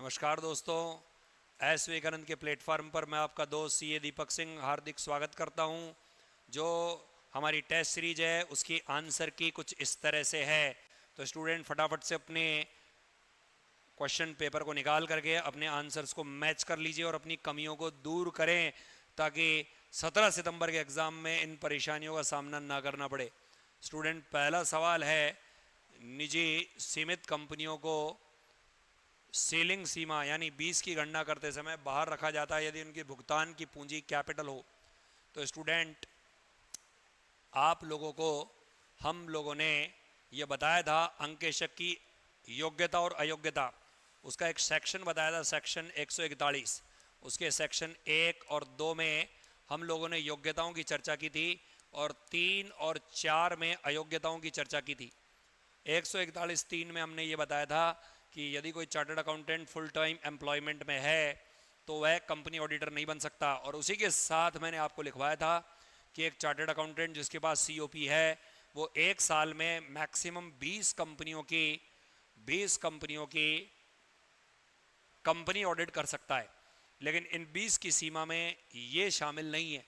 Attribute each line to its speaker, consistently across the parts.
Speaker 1: नमस्कार दोस्तों, एस विवेकानंद के प्लेटफॉर्म पर मैं आपका दोस्त सीए दीपक सिंह हार्दिक स्वागत करता हूं। जो हमारी टेस्ट सीरीज है उसकी आंसर की कुछ इस तरह से है, तो स्टूडेंट फटाफट से अपने क्वेश्चन पेपर को निकाल करके अपने आंसर्स को मैच कर लीजिए और अपनी कमियों को दूर करें ताकि 17 सितंबर के एग्ज़ाम में इन परेशानियों का सामना ना करना पड़े। स्टूडेंट, पहला सवाल है, निजी सीमित कंपनियों को सीलिंग सीमा यानी 20 की गणना करते समय बाहर रखा जाता है यदि उनकी भुगतान की पूंजी कैपिटल हो। तो स्टूडेंट, आप लोगों को हम लोगों ने ये बताया था अंकेशक की योग्यता और अयोग्यता, उसका एक सेक्शन बताया था, सेक्शन 141। उसके सेक्शन 1 और 2 में हम लोगों ने योग्यताओं की चर्चा की थी और 3 और 4 में अयोग्यताओं की चर्चा की थी। 141(3) में हमने ये बताया था कि यदि कोई chartered accountant full time employment में है तो वह कंपनी ऑडिटर नहीं बन सकता। और उसी के साथ मैंने आपको लिखवाया था कि एक चार्टर्ड अकाउंटेंट जिसके पास सीओपी है वो एक साल में मैक्सिमम 20 कंपनियों की कंपनी ऑडिट कर सकता है, लेकिन इन 20 की सीमा में ये शामिल नहीं है।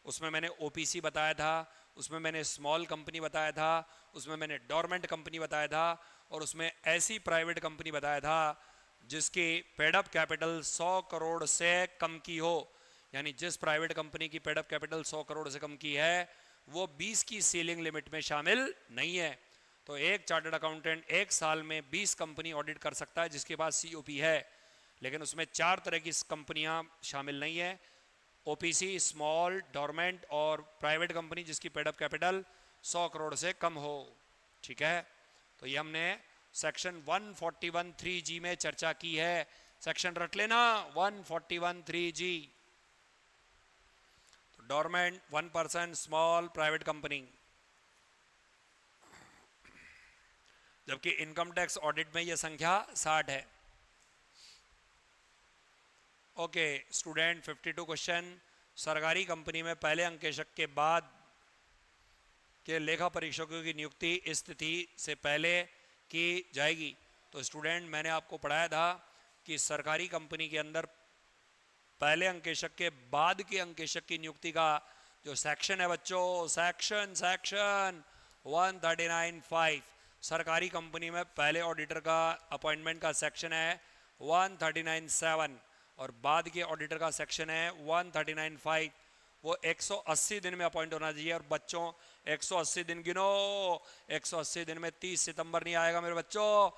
Speaker 1: उसमें मैंने ओपीसी बताया था, उसमें मैंने स्मॉल कंपनी बताया था, उसमें मैंने डोरमेंट कंपनी बताया था और उसमें ऐसी प्राइवेट कंपनी बताया था जिसकी पेड अप कैपिटल 100 करोड़ से कम की हो। यानी जिस प्राइवेट कंपनी की पेड अप कैपिटल 100 करोड़ से कम की है वो 20 की सीलिंग लिमिट में शामिल नहीं है। तो एक चार्टर्ड अकाउंटेंट एक साल में 20 कंपनी ऑडिट कर सकता है जिसके पास सीओपी है, लेकिन उसमें 4 तरह की कंपनियां शामिल नहीं है, ओपीसी, स्मॉल, डोरमेंट और प्राइवेट कंपनी जिसकी पेड अप कैपिटल 100 करोड़ से कम हो। ठीक है, तो ये हमने सेक्शन 141(3)(g) में चर्चा की है। सेक्शन रट लेना 141(3)(g). तो डोरमेंट 1%, स्मॉल प्राइवेट कंपनी। जबकि इनकम टैक्स ऑडिट में यह संख्या 60 है। Okay student, 52 question. सरकारी कंपनी में पहले अंकेशक के बाद के लेखा परीक्षकों की नियुक्ति इस तिथि से पहले की जाएगी। तो स्टूडेंट, मैंने आपको पढ़ाया था कि सरकारी कंपनी के अंदर पहले अंकेशक के बाद के अंकेशक की नियुक्ति का जो सेक्शन है बच्चों, सेक्शन 139(5). सरकारी कंपनी में पहले ऑडिटर का अपॉइंटमेंट का सेक्शन है 139(7) और बाद के ऑडिटर का सेक्शन है 139(5). वो 180 दिन में अपॉइंट होना चाहिए। और बच्चों 180 दिन गिनो, 180 दिन में 30 सितंबर नहीं आएगा मेरे बच्चों,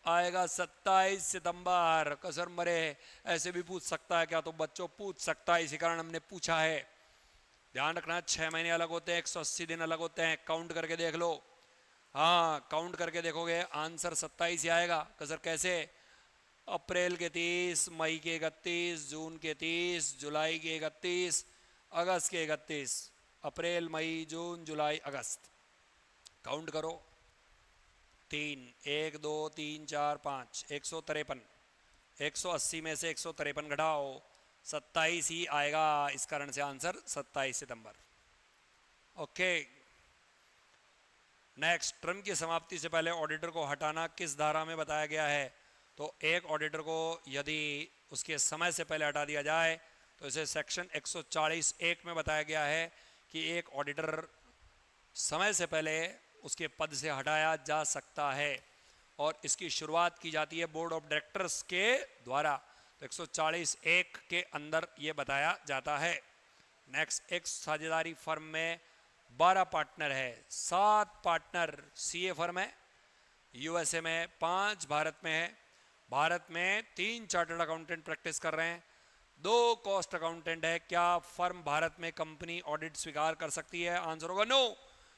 Speaker 1: आएगा 27 सितंबर। कसर मरे, ऐसे भी पूछ सकता है क्या? तो बच्चों पूछ सकता है, इसी कारण हमने पूछा है। ध्यान रखना, 6 महीने अलग होते हैं, 180 दिन अलग होते हैं। काउंट करके देख लो। हाँ, काउंट करके देखोगे आंसर 27 ही आएगा। कसर कैसे? अप्रैल के 30, मई के 31, जून के 30, जुलाई के 31, अगस्त के 31। अप्रैल, मई, जून, जुलाई, अगस्त। काउंट करो। 3, 1, 2, 3, 4, 5, 153। 180 में से 153 घटाओ, 27 ही आएगा। इस कारण से आंसर 27 सितंबर। ओके नेक्स्ट, टर्म की समाप्ति से पहले ऑडिटर को हटाना किस धारा में बताया गया है? तो एक ऑडिटर को यदि उसके समय से पहले हटा दिया जाए तो इसे सेक्शन 140(1) में बताया गया है कि एक ऑडिटर समय से पहले उसके पद से हटाया जा सकता है और इसकी शुरुआत की जाती है बोर्ड ऑफ डायरेक्टर्स के द्वारा। तो 140(1) के अंदर ये बताया जाता है। नेक्स्ट, एक साझेदारी फर्म में 12 पार्टनर है, 7 पार्टनर सीए फर्म है, यूएसए में 5 भारत में है। भारत में 3 चार्टर्ड अकाउंटेंट प्रैक्टिस कर रहे हैं, 2 कॉस्ट अकाउंटेंट है। क्या फर्म भारत में कंपनी ऑडिट स्वीकार कर सकती है? आंसर होगा नो,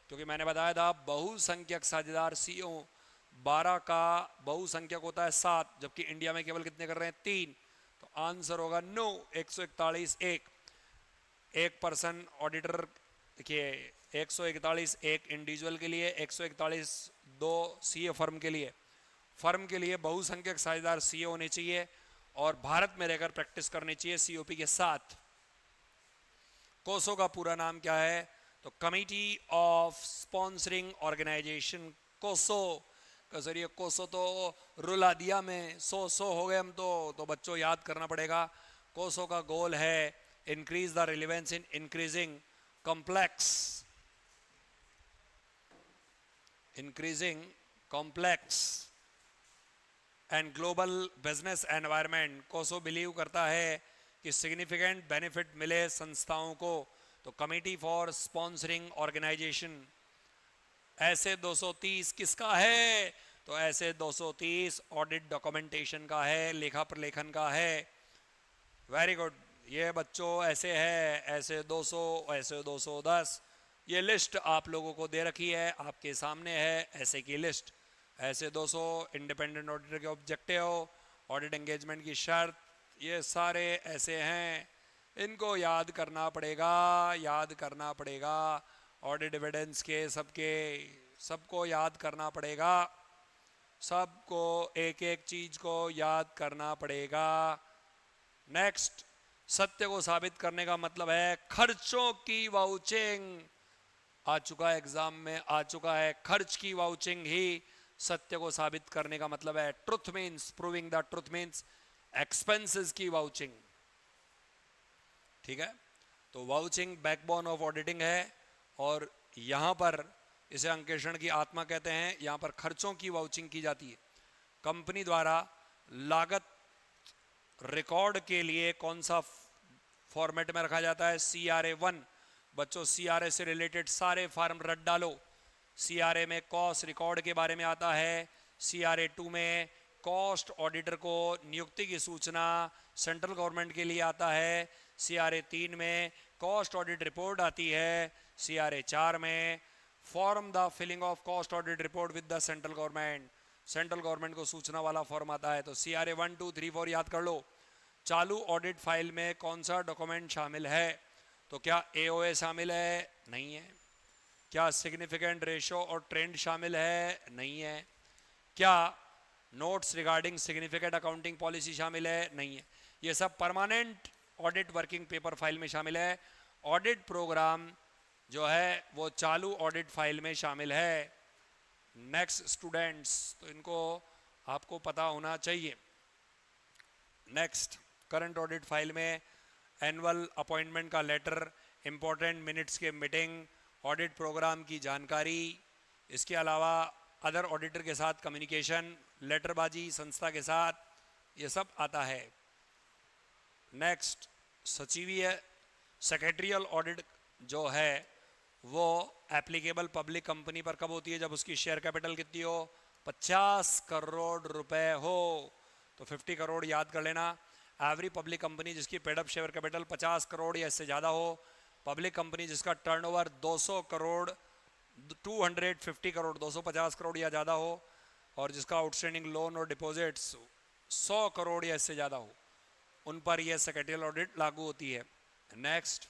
Speaker 1: क्योंकि मैंने बताया था बहुसंख्यक साझेदार सीओ 12 का बहुसंख्यक होता है 7, जबकि इंडिया में केवल कितने कर रहे हैं? 3। तो आंसर होगा नो। 141(1) एक पर्सन ऑडिटर, देखिए 141(1) इंडिविजुअल के लिए, 141(2) सीए फर्म के लिए। फर्म के लिए बहुसंख्यक साझेदार सीए होने चाहिए और भारत में रहकर प्रैक्टिस करनी चाहिए सीओपी के साथ। कोसो का पूरा नाम क्या है? तो कमिटी ऑफ स्पॉन्सरिंग ऑर्गेनाइजेशन, कोसो। तो सर ये कोसो तो रुला दिया में, सो हो गए हम तो बच्चों याद करना पड़ेगा। कोसो का गोल है increase the relevance in increasing complex and global business environment. कोसो बिलीव करता है कि सिग्निफिकेंट बेनिफिट मिले संस्थाओं को, तो कमिटी फॉर स्पॉन्सरिंग ऑर्गेनाइजेशन। ऐसे 230 किसका है? तो ऐसे 230 ऑडिट डॉक्यूमेंटेशन का है, लेखा प्रलेखन का है। Very good. ये बच्चों ऐसे है, ऐसे 200, ऐसे 210। ये लिस्ट आप लोगों को दे रखी है, आपके सामने है ऐसे की लिस्ट। ऐसे 200 इंडिपेंडेंट ऑडिटर के ऑब्जेक्टिव, ऑडिट एंगेजमेंट की शर्त, ये सारे ऐसे हैं। इनको याद करना पड़ेगा, याद करना पड़ेगा। ऑडिट एविडेंस के सबको याद करना पड़ेगा, सबको एक एक चीज को याद करना पड़ेगा। नेक्स्ट, सत्य को साबित करने का मतलब है खर्चों की वाउचिंग। आ चुका है एग्जाम में, आ चुका है। खर्च की वाउचिंग ही सत्य को साबित करने का मतलब है। Truth means, proving the truth means expenses की वाउचिंग। ठीक है, तो वाउचिंग बैकबोन ऑफ ऑडिटिंग है। और यहां पर इसे अंकेषण की आत्मा कहते हैं। यहां पर खर्चों की वाउचिंग की जाती है। कंपनी द्वारा लागत रिकॉर्ड के लिए कौन सा फॉर्मेट में रखा जाता है? CRA1। बच्चों CRA से रिलेटेड सारे फार्म रट डालो। CRA में कॉस्ट रिकॉर्ड के बारे में आता है। CRA2 में कॉस्ट ऑडिटर को नियुक्ति की सूचना सेंट्रल गवर्नमेंट के लिए आता है। CRA3 में कॉस्ट ऑडिट रिपोर्ट आती है। CRA4 में form the filling of cost audit report with the central government. Central government को सूचना वाला फॉर्म आता है। तो CRA1, 2, 3, 4 याद कर लो। चालू ऑडिट फाइल में कौन सा डॉक्यूमेंट शामिल है? तो क्या AOA शामिल है? नहीं है। क्या सिग्निफिकेंट रेशो और ट्रेंड शामिल है? नहीं है। क्या notes regarding significant accounting policy शामिल है? नहीं है। ये सब permanent audit working paper file में शामिल है। ऑडिट प्रोग्राम जो है वो चालू ऑडिट फाइल में शामिल है। नेक्स्ट स्टूडेंट्स, तो इनको आपको पता होना चाहिए। नेक्स्ट, करंट ऑडिट फाइल में एनुअल अपॉइंटमेंट का लेटर, इंपॉर्टेंट मिनट्स के मीटिंग, ऑडिट प्रोग्राम की जानकारी, इसके अलावा अदर ऑडिटर के साथ कम्युनिकेशन, लेटरबाजी संस्था के साथ, ये सब आता है। नेक्स्ट, सचिवीय सेक्रेटरियल ऑडिट जो है वो एप्लीकेबल पब्लिक कंपनी पर कब होती है? जब उसकी शेयर कैपिटल कितनी हो? 50 करोड़ रुपए हो। तो 50 करोड़ याद कर लेना। एवरी पब्लिक कंपनी जिसकी paid up share capital 50 crore या इससे ज़्यादा हो। पब्लिक कंपनी जिसका टर्नओवर 200 करोड़, 250 करोड़, 250 करोड़ या ज़्यादा हो, और जिसका आउटस्टैंडिंग लोन और डिपॉजिट्स 100 करोड़ या इससे ज़्यादा हो, उन पर यह सेक्रेटरियल ऑडिट लागू होती है। नेक्स्ट,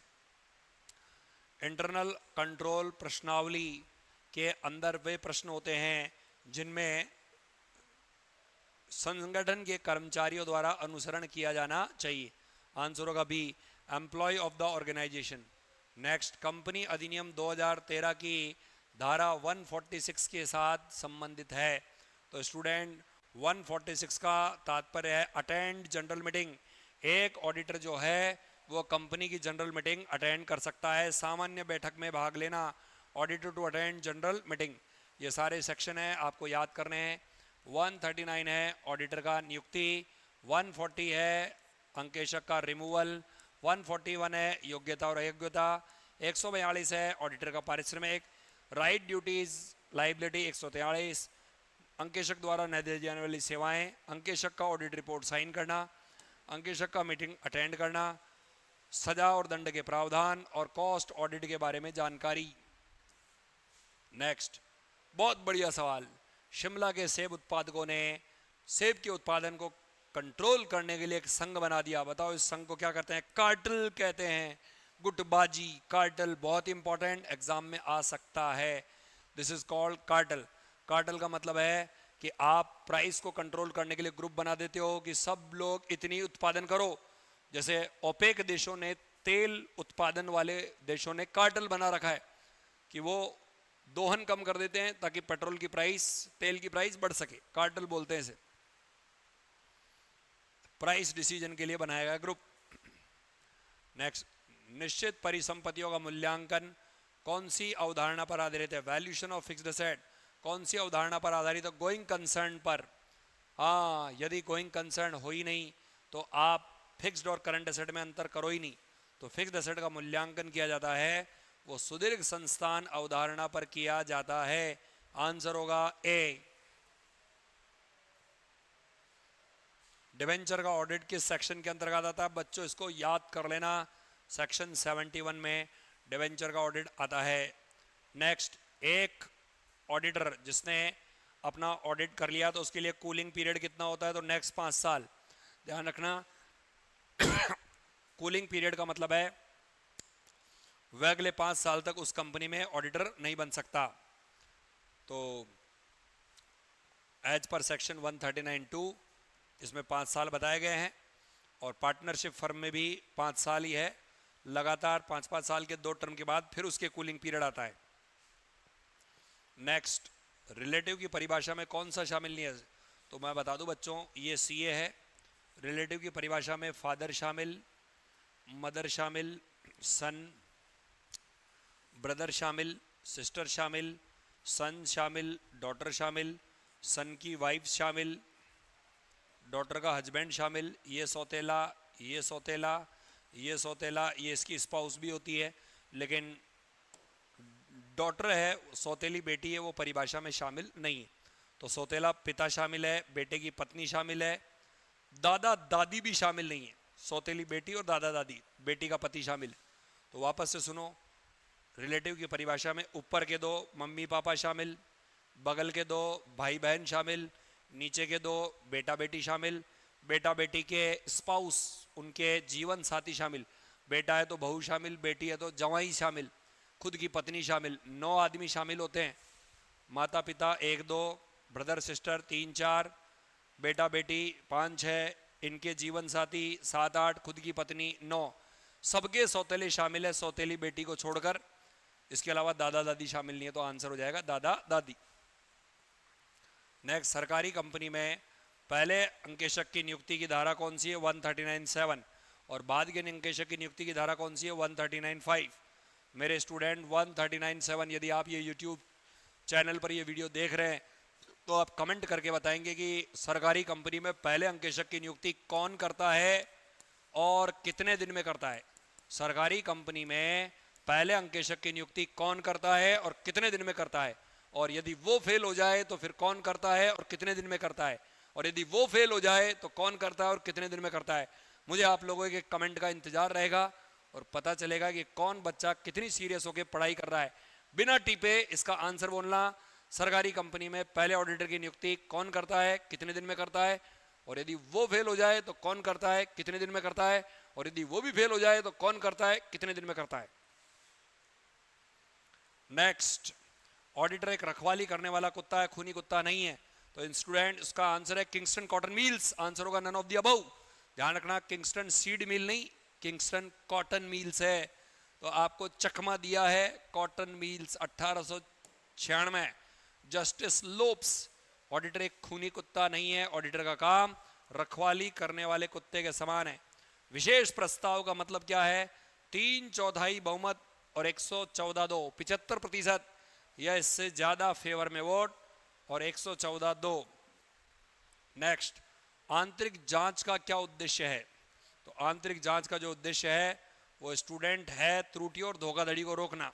Speaker 1: इंटरनल कंट्रोल प्रश्नावली के अंदर वे प्रश्न होते हैं जिनमें संगठन के कर्मचारियों द्वारा अनुसरण किया जाना चाहिए। आंसर होगा B, employ of the organisation. Next, company अधिनियम 2013 की धारा 146 के साथ संबंधित है। तो स्टूडेंट 146 का तात्पर्य है अटेंड जनरल मीटिंग। एक ऑडिटर जो है वो कंपनी की जनरल मीटिंग अटेंड कर सकता है। सामान्य बैठक में भाग लेना, auditor to attend general meeting, ये सारे सेक्शन है आपको याद करने हैं। 139 है ऑडिटर का नियुक्ति, 140 है अंकेशक का रिमूवल, 141 है योग्यता और अयोग्यता, 142 है ऑडिटर का पारिश्रमिक, राइट ड्यूटीज लाइबिलिटी 143, अंकेशक द्वारा न दी जाने वाली सेवाएं, अंकेशक का ऑडिट रिपोर्ट साइन करना, अंकेशक का मीटिंग अटेंड करना, सजा और दंड के प्रावधान और कॉस्ट ऑडिट के बारे में जानकारी। नेक्स्ट, बहुत बढ़िया सवाल। शिमला के सेब उत्पादकों ने सेब के उत्पादन को कंट्रोल करने के लिए एक संघ बना दिया। बताओ इस संघ को क्या कहते हैं? कार्टेल कहते हैं। गुटबाजी, कार्टेल, बहुत इंपॉर्टेंट, एग्जाम में आ सकता है। This is called cartel. Cartel का मतलब है कि आप प्राइस को कंट्रोल करने के लिए ग्रुप बना देते हो कि सब लोग इतनी उत्पादन करो। जैसे ओपेक देशों ने, तेल उत्पादन वाले देशों ने कार्टेल बना रखा है कि वो दोहन कम कर देते हैं ताकि पेट्रोल की प्राइस, तेल की प्राइस बढ़ सके। कार्टेल बोलते हैं इसे। प्राइस डिसीजन के लिए बनाया गया ग्रुप। नेक्स्ट, निश्चित परिसंपत्तियों का मूल्यांकन कौन सी अवधारणा पर आधारित है? वैल्यूएशन ऑफ फिक्स्ड एसेट कौन सी अवधारणा पर आधारित है? गोइंग कंसर्न पर। हाँ, यदि गोइंग कंसर्न हो ही नहीं तो आप फिक्स्ड और करंट एसेट में अंतर करो ही नहीं। तो फिक्स्ड एसेट का मूल्यांकन किया जाता है वो सुदीर्घ संस्थान अवधारणा पर किया जाता है। आंसर होगा ए। डिवेंचर का ऑडिट किस सेक्शन के अंतर्गत आता है? बच्चों इसको याद कर लेना, सेक्शन 71 में डिवेंचर का ऑडिट आता है। नेक्स्ट, एक ऑडिटर जिसने अपना ऑडिट कर लिया तो उसके लिए कूलिंग पीरियड कितना होता है? तो नेक्स्ट 5 साल। ध्यान रखना कूलिंग पीरियड का मतलब है वह अगले 5 साल तक उस कंपनी में ऑडिटर नहीं बन सकता। तो एज पर सेक्शन 139(2) इसमें 5 साल बताए गए हैं और पार्टनरशिप फर्म में भी 5 साल ही है। लगातार 5-5 साल के 2 टर्म के बाद फिर उसके कूलिंग पीरियड आता है। नेक्स्ट, रिलेटिव की परिभाषा में कौन सा शामिल नहीं है? तो मैं बता दूं बच्चों, ये सीए है। रिलेटिव की परिभाषा में फादर शामिल, मदर शामिल, सन, ब्रदर शामिल, सिस्टर शामिल, सन शामिल, डॉटर शामिल, सन की वाइफ शामिल, डॉटर का हस्बैंड शामिल, ये सौतेला, ये सौतेला, ये सौतेला, ये इसकी स्पाउस भी होती है, लेकिन डॉटर है, सौतेली बेटी है, वो परिभाषा में शामिल नहीं है। तो सौतेला पिता शामिल है, बेटे की पत्नी शामिल है, दादा दादी भी शामिल नहीं है। सौतेली बेटी और दादा दादी, बेटी का पति शामिल। तो वापस से सुनो, रिलेटिव की परिभाषा में ऊपर के 2 मम्मी पापा शामिल, बगल के 2 भाई बहन शामिल, नीचे के 2 बेटा बेटी शामिल, बेटा बेटी के स्पाउस, उनके जीवन साथी शामिल, बेटा है तो बहू शामिल, बेटी है तो जवाई शामिल, खुद की पत्नी शामिल। 9 आदमी शामिल होते हैं। माता पिता 1-2, ब्रदर सिस्टर 3-4, बेटा बेटी 5-6, इनके जीवन साथी 7-8, खुद की पत्नी 9। सबके सौतेले शामिल है सौतेली बेटी को छोड़कर। इसके अलावा दादा दादी शामिल नहीं है, तो आंसर हो जाएगा दादा दादी। नेक्स्ट, सरकारी कंपनी में पहले अंकेशक की नियुक्ति की धारा कौन सी है? 139(7) और बाद के अंकेशक की नियुक्ति की धारा कौन सी है? 139(5). मेरे स्टूडेंट 139(7) यदि आप ये YouTube चैनल पर ये वीडियो देख रहे हैं तो आप कमेंट करके बताएंगे कि सरकारी कंपनी में पहले अंकेशक की नियुक्ति कौन करता है और कितने दिन में करता है? सरकारी कंपनी में पहले अंकेशक की नियुक्ति कौन करता है और कितने दिन में करता है? और यदि वो फेल हो जाए तो फिर कौन करता है और कितने दिन में करता है? और यदि वो फेल हो जाए तो कौन करता है और कितने दिन में करता है? मुझे आप लोगों के कमेंट का इंतजार रहेगा और पता चलेगा कि कौन बच्चा कितनी सीरियस होकर पढ़ाई कर रहा है। बिना टीपे इसका आंसर बोलना, सरकारी कंपनी में पहले ऑडिटर की नियुक्ति कौन करता है, कितने दिन में करता है, और यदि वो फेल हो जाए तो कौन करता है, कितने दिन में करता है, और यदि वो भी फेल हो जाए तो कौन करता है, कितने दिन में करता है। नेक्स्ट, ऑडिटर एक रखवाली करने वाला कुत्ता है, खूनी कुत्ता नहीं है। तो स्टूडेंट इसका आंसर है किंगस्टन कॉटन मिल्स। आंसर होगा नन ऑफ द अबव। ध्यान रखना, किंगस्टन सीड मिल नहीं, किंगस्टन कॉटन मिल्स है। तो आपको चकमा दिया है कॉटन मिल्स 1896। जस्टिस लोप्स, ऑडिटर एक खूनी कुत्ता नहीं है, ऑडिटर का काम रखवाली करने वाले कुत्ते के समान है। विशेष प्रस्ताव का मतलब क्या है? 3/4 बहुमत और 114-2, 75% या इससे ज्यादा फेवर में वोट और 114-2। नेक्स्ट, आंतरिक जांच का क्या उद्देश्य है? तो आंतरिक जांच का जो उद्देश्य है वो स्टूडेंट है त्रुटि और धोखाधड़ी को रोकना।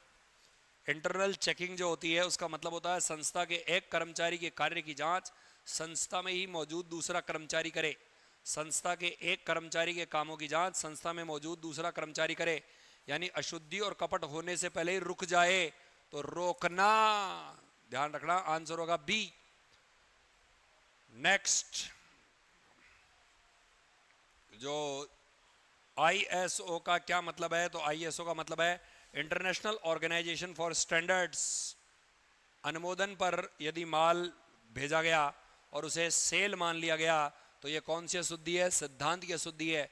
Speaker 1: इंटरनल चेकिंग जो होती है उसका मतलब होता है संस्था के एक कर्मचारी के कार्य की जांच संस्था में ही मौजूद दूसरा कर्मचारी करे। संस्था के एक कर्मचारी के कामों की जांच संस्था में मौजूद दूसरा कर्मचारी करे, यानी अशुद्धि और कपट होने से पहले ही रुक जाए तो रोकना। ध्यान रखना, आंसर होगा बी। नेक्स्ट, जो आईएसओ का क्या मतलब है? तो आईएसओ का मतलब है इंटरनेशनल ऑर्गेनाइजेशन फॉर स्टैंडर्ड्स। अनुमोदन पर यदि माल भेजा गया और उसे सेल मान लिया गया तो ये कौन सी अशुद्धि है? सिद्धांत की अशुद्धि है,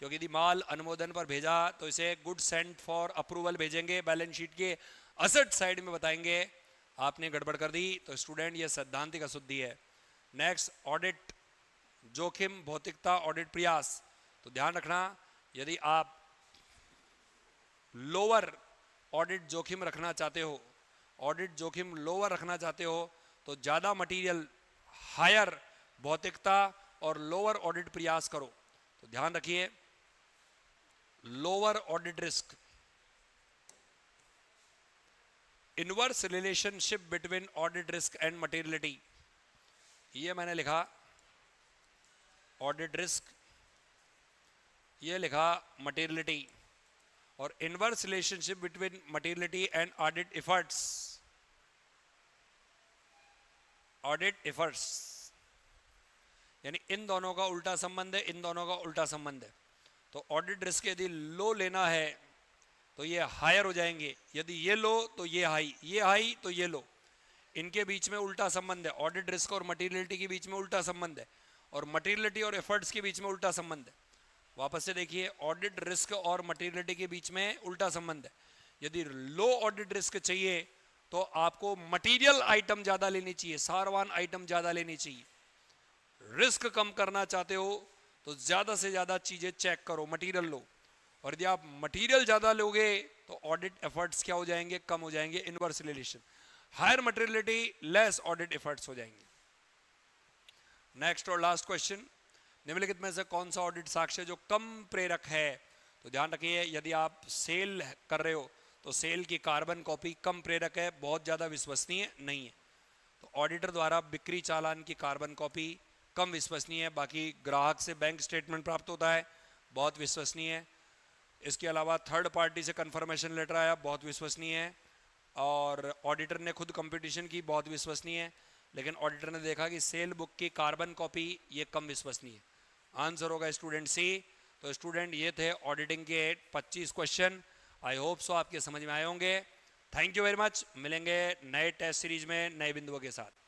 Speaker 1: क्योंकि यदि माल अनुमोदन पर भेजा तो इसे गुड सेंट फॉर अप्रूवल भेजेंगे, बैलेंस शीट के असेट साइड में बताएंगे, आपने गड़बड़ कर दी तो स्टूडेंट ये सैद्धांतिक अशुद्धि है। नेक्स्ट, ऑडिट जोखिम भौतिकता ऑडिट प्रयास। तो ध्यान रखना, यदि आप लोअर ऑडिट जोखिम रखना चाहते हो, ऑडिट जोखिम लोअर रखना चाहते हो, तो ज़्यादा मटेरियल, हायर भौतिकता और लोअर ऑडिट प्रयास करो। तो ध्यान रखिए, lower audit risk, inverse relationship between audit risk and materiality, ये मैंने लिखा ऑडिट रिस्क, ये लिखा मटेरियलिटी, और inverse relationship between materiality and audit efforts, audit efforts, यानी इन दोनों का उल्टा संबंध है, इन दोनों का उल्टा संबंध है। तो ऑडिट रिस्क यदि लो लेना है तो ये हायर हो जाएंगे, यदि ये लो तो ये हाई, ये हाई तो ये लो, इनके बीच में उल्टा संबंध है। ऑडिट रिस्क और मटेरियलिटी के बीच में उल्टा संबंध है, और मटेरियलिटी और एफर्ट्स के बीच में उल्टा संबंध है। वापस से देखिए, ऑडिट रिस्क और मटेरियलिटी के बीच में उल्टा संबंध है। यदि लो ऑडिट रिस्क चाहिए तो आपको मटेरियल आइटम ज्यादा लेनी चाहिए, सारवान आइटम ज्यादा लेनी चाहिए। रिस्क कम करना चाहते हो तो ज्यादा से ज्यादा चीजें चेक करो, मटेरियल लो, और यदि आप मटेरियल ज्यादा लोगे तो ऑडिट एफर्ट्स क्या हो जाएंगे, कम हो जाएंगे, inverse relation. Higher materiality less audit efforts हो जाएंगे। नेक्स्ट और लास्ट क्वेश्चन, निम्नलिखित में से कौन सा ऑडिट साक्ष्य जो कम प्रेरक है। तो ध्यान रखिए, यदि आप सेल कर रहे हो तो सेल की कार्बन कॉपी कम प्रेरक है, बहुत ज्यादा विश्वसनीय नहीं है। तो ऑडिटर द्वारा बिक्री चालान की कार्बन कॉपी कम विश्वसनीय है, बाकी ग्राहक से बैंक स्टेटमेंट प्राप्त होता है, बहुत विश्वसनीय है। इसके अलावा थर्ड पार्टी से कंफर्मेशन लेटर आया, बहुत विश्वसनीय है, और ऑडिटर ने खुद कंपटीशन की, बहुत विश्वसनीय है। लेकिन ऑडिटर ने देखा कि सेल बुक की कार्बन कॉपी ये कम विश्वसनीय है। आंसर होगा स्टूडेंट सी। तो स्टूडेंट ये थे ऑडिटिंग के 25 क्वेश्चन। आई होप सो आपके समझ में आए होंगे। Thank you very much. मिलेंगे नए टेस्ट सीरीज में नए बिंदुओं के साथ।